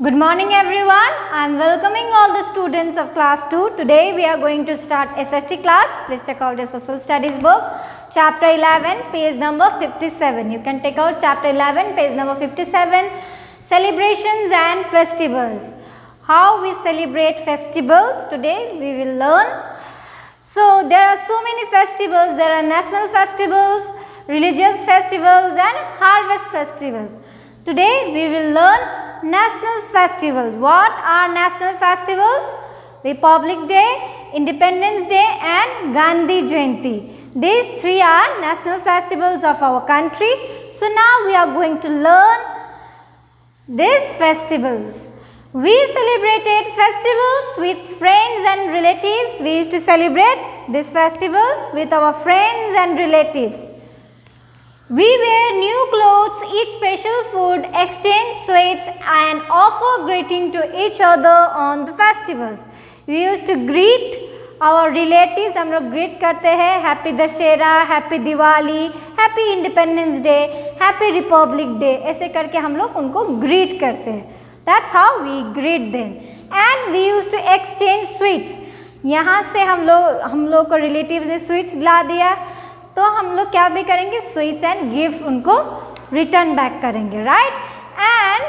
Good morning everyone. I am welcoming all the students of class 2. Today we are going to start SST class. Please take out your social studies book. Chapter 11 page number 57. You can take out chapter 11 page number 57. Celebrations and festivals. How we celebrate festivals today we will learn. So there are so many festivals. There are national festivals, religious festivals and harvest festivals. Today we will learn national festivals. What are national festivals? Republic Day, Independence Day and Gandhi Jayanti. These three are national festivals of our country. So now we are going to learn these festivals. We celebrated festivals with friends and relatives. We used to celebrate these festivals with our friends and relatives. We wear new clothes, eat special food, exchange sweets and offer greeting to each other on the festivals. We used to greet our relatives. हम लोग greet करते हैं happy Dussehra, happy Diwali, happy independence day, happy Republic day, ऐसे करके हम लोग उनको greet करते हैं. That's how we greet them. And we used to exchange sweets. यहाँ से हम लोग को relatives ने sweets ला दिया तो हम लोग क्या भी करेंगे स्वीट्स एंड गिफ्ट उनको रिटर्न बैक करेंगे राइट. एंड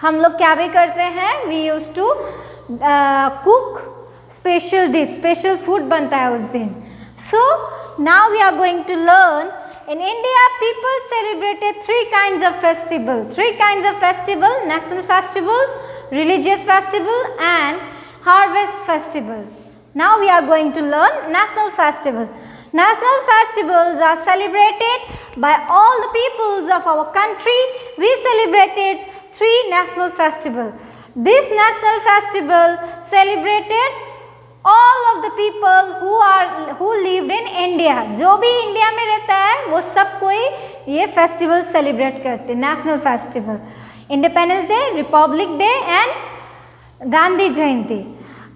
हम लोग क्या भी करते हैं we use to cook special dish, special food बनता है उस दिन. So now we are going to learn. In India, people celebrated three kinds of festival, national festival, religious festival and harvest festival. Now we are going to learn national festival. National festivals are celebrated by all the peoples of our country. We celebrated three national festivals. This national festival celebrated all of the people who lived in India. जो भी India में रहता है वो सब कोई ये festival celebrate करते हैं. National festival independence day, Republic day and Gandhi Jayanti.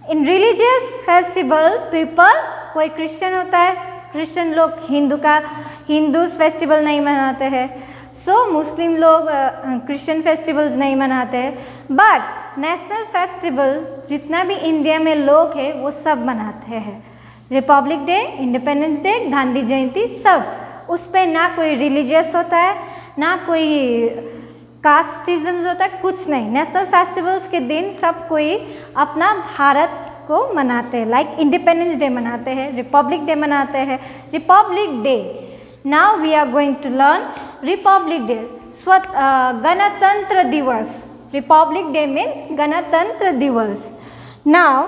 In religious festival people, कोई क्रिश्चियन होता है, क्रिश्चियन लोग हिंदूज फेस्टिवल नहीं मनाते हैं. सो मुस्लिम लोग क्रिश्चियन फेस्टिवल्स नहीं मनाते हैं. बट नेशनल फेस्टिवल जितना भी इंडिया में लोग हैं वो सब मनाते हैं. Republic day, independence day, Gandhi Jayanti सब. उस पर ना कोई रिलीजियस होता है ना कोई कास्टिज्म होता है, कुछ नहीं. नेशनल फेस्टिवल्स के दिन सब कोई अपना भारत को मनाते हैं. लाइक इंडिपेंडेंस डे मनाते हैं, रिपब्लिक डे मनाते हैं. Republic day now we are going to learn republic day. गणतंत्र दिवस. रिपब्लिक डे मीन्स गणतंत्र दिवस. Now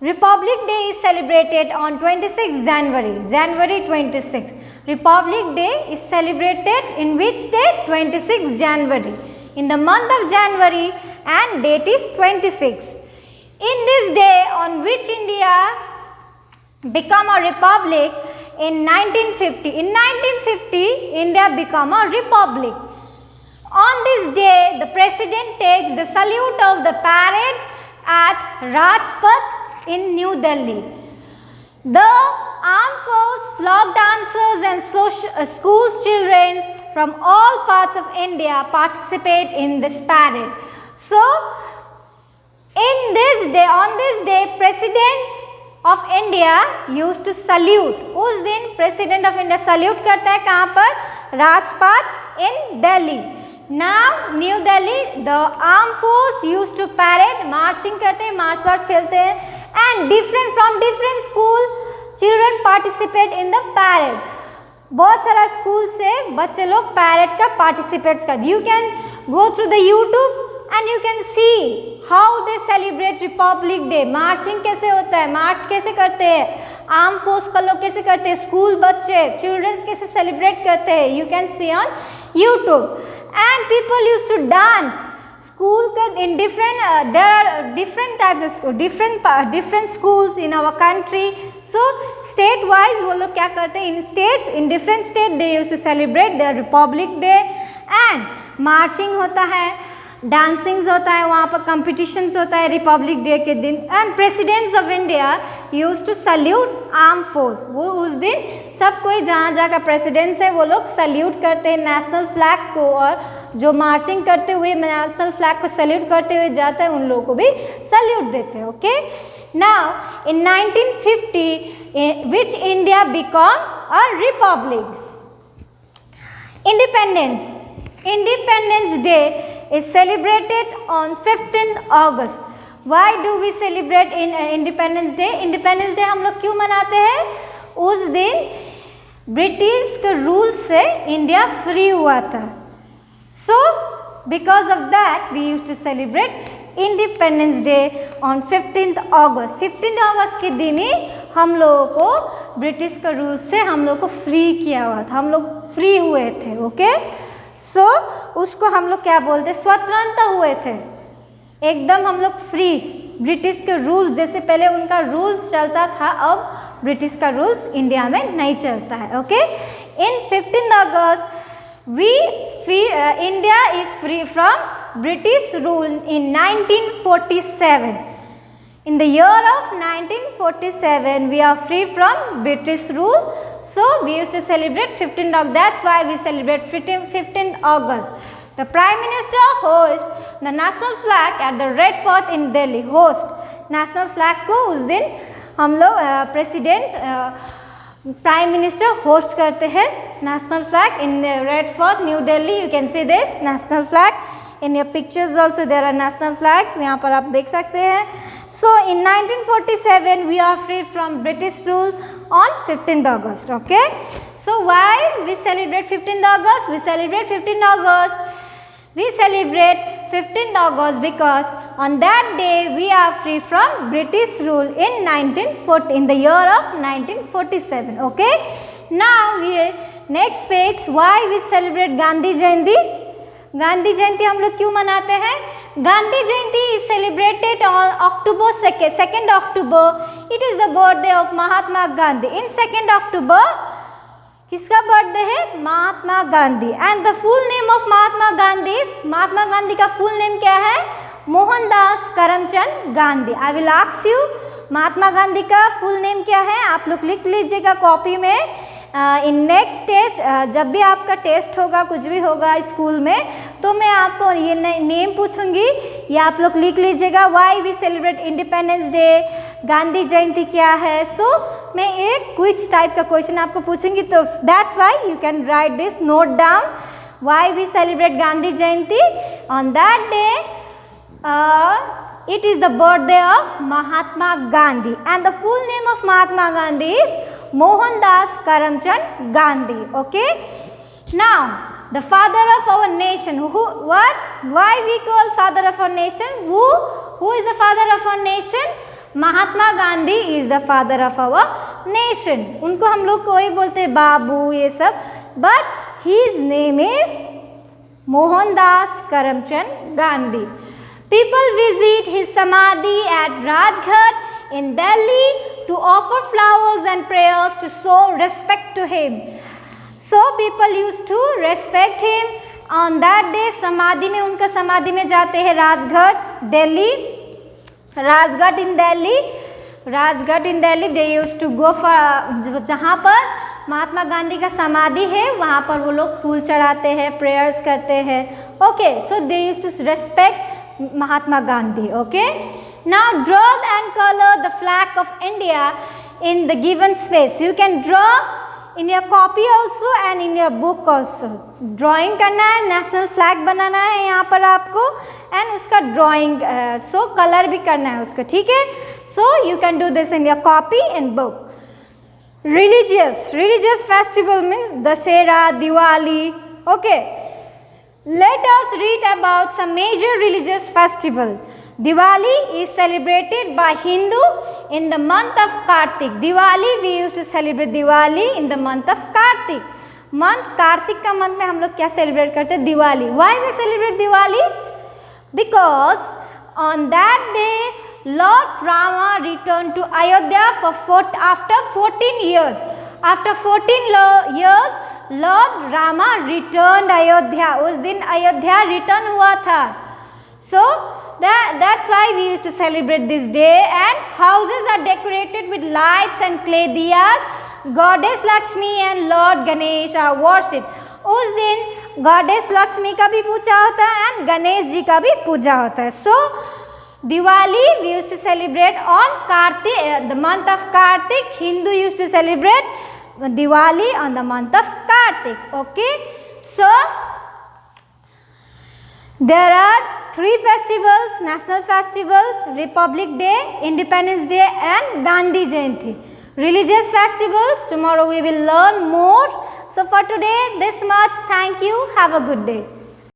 republic day is celebrated on 26 January 26. Republic Day is celebrated in which day? 26 January. In the month of January and date is 26. In this day on which India become a republic in 1950. In 1950 India become a republic. On this day the president takes the salute of the parade at Rajpath in New Delhi. The armed force, flock dancers and schools children from all parts of India participate in this parade. So on this day presidents of India used to salute. उस दिन president of India salute करता है कहाँ पर? Rajpath in Delhi. Now New Delhi the armed force used to parade, marching करते हैं, march past खेलते हैं and from different school children participate in the parade. बहुत सारा स्कूल से बच्चे लोग पैरेड का पार्टिसिपेट करते. You can go through the YouTube and you can see how they celebrate Republic Day. Marching कैसे होता है, मार्च कैसे करते हैं, आर्म फोर्स का लोग कैसे करते हैं, स्कूल बच्चे चिल्ड्रंस कैसे सेलिब्रेट करते हैं. You can see on YouTube. And people used to dance. School in different there are different types of school, different schools in our country. So state wise वो लोग क्या करते हैं, in states, in different state they used to celebrate their Republic Day and marching होता है, डांसिंग्स होता है, वहाँ पर competitions होता है रिपब्लिक डे के दिन. And presidents of India use to salute arm force. वो उस दिन सब कोई जहाँ जहाँ का प्रेसिडेंट्स है वो लोग सल्यूट करते हैं नेशनल फ्लैग को और जो मार्चिंग करते हुए नेशनल फ्लैग को सैल्यूट करते हुए जाता है उन लोगों को भी सैल्यूट देते हैं. Okay, now in 1950 which India become a republic. Independence Day is celebrated on 15th August. Why do we celebrate Independence Day? Independence Day हम लोग क्यों मनाते हैं? उस दिन ब्रिटिश के रूल से इंडिया फ्री हुआ था. So because of that we used to celebrate Independence Day on 15th August. 15th August के दिन ही हम लोगों को ब्रिटिश के रूल से हम लोग को फ्री किया हुआ था, हम लोग फ्री हुए थे. ओके, सो उसको हम लोग क्या बोलते हैं? स्वतंत्र हुए थे, एकदम हम लोग फ्री. ब्रिटिश के रूल्स, जैसे पहले उनका रूल्स चलता था, अब ब्रिटिश का रूल्स इंडिया में नहीं चलता है. Okay, in 15 August India is free from British rule in 1947. In the year of 1947 we are free from British rule, so we used to celebrate 15th August. That's why we celebrate 15th August. The Prime Minister hosts the national flag at the Red Fort in Delhi. Host national flag को उस दिन हम लोग president prime minister host करते हैं national flag in the Red Fort, New Delhi. You can see this national flag in your pictures also. There are national flags, यहाँ पर आप देख सकते हैं. So in 1947 we are freed from British rule on 15th August. Okay, so why we celebrate 15th August? We celebrate 15th August because on that day we are free from British rule in the year of 1947. Okay, now next page, why we celebrate Gandhi Jayanti? Gandhi जयंती हम लोग क्यों मनाते हैं? गांधी जयंती is celebrated on October 2nd October. It is the birthday of Mahatma Gandhi. In 2nd October किसका birthday है? Mahatma Gandhi. And the full name of Mahatma Gandhi, Mahatma Gandhi का full name क्या है? Mohandas Karamchand Gandhi. I will ask you, Mahatma Gandhi का फुल नेम क्या है? आप लोग लिख लीजिएगा कॉपी में. इन नेक्स्ट टेस्ट, जब भी आपका टेस्ट होगा, कुछ भी होगा स्कूल में, तो मैं आपको ये नेम पूछूंगी, ये आप लोग लिख लीजिएगा. Why we celebrate independence day, Gandhi Jayanti क्या है. सो मैं एक क्विज टाइप का क्वेश्चन आपको पूछूंगी, तो that's why you can write this, note down. Why we celebrate Gandhi Jayanti? On that day it is the birthday of Mahatma Gandhi, and the full name of Mahatma Gandhi is Mohandas Karamchand Gandhi. Okay, now the father of our nation, why we call father of our nation? Who is the father of our nation? Mahatma Gandhi is the father of our nation. उनको हम लोग कोई बोलते हैं बाबू ये सब, but his name is Mohandas Karamchand Gandhi. People visit his samadhi at Rajghat in Delhi to offer flowers and prayers to show respect to him. So people used to respect him on that day. समाधि में, उनका समाधि में जाते हैं राजघाट, दिल्ली. राजघाट इन Delhi they used to go for, जहाँ पर महात्मा गांधी का समाधि है वहाँ पर वो लोग फूल चढ़ाते हैं, प्रेयर्स करते हैं. Okay, so they used to respect Mahatma Gandhi. Okay, now draw and color the flag of India in the given space. You can draw in your copy also and in your book also. Drawing करना है, national flag बनाना है यहाँ पर आपको, and उसका drawing so color भी करना है उसका. ठीक है, so you can do this in your copy and book. Religious festival means Dussehra, Diwali. Okay, let us read about some major religious festival. Diwali is celebrated by Hindu in the month of Kartik. Diwali, we used to celebrate Diwali in the month of Kartik. Kartik का month में हम लोग क्या celebrate करते हैं? Diwali. Why we celebrate Diwali? Because on that day Lord Rama returned to Ayodhya after 14 years. After 14 years Lord Rama returned Ayodhya. उस दिन Ayodhya return हुआ था. So that's why we used to celebrate this day, and houses are decorated with lights and clay diyas. Goddess Lakshmi and Lord Ganesh are worshipped. उस दिन goddess Lakshmi का भी पूजा होता है एंड गणेश जी का भी पूजा होता है. सो Diwali we used to celebrate on Kartik, the month of Kartik. Hindu used to celebrate Diwali on the month of Kartik. Okay, so there are 3 festivals, national festivals: Republic Day, Independence Day and Gandhi Jayanti. Religious festivals, tomorrow we will learn more. So for today this much. Thank you. Have a good day.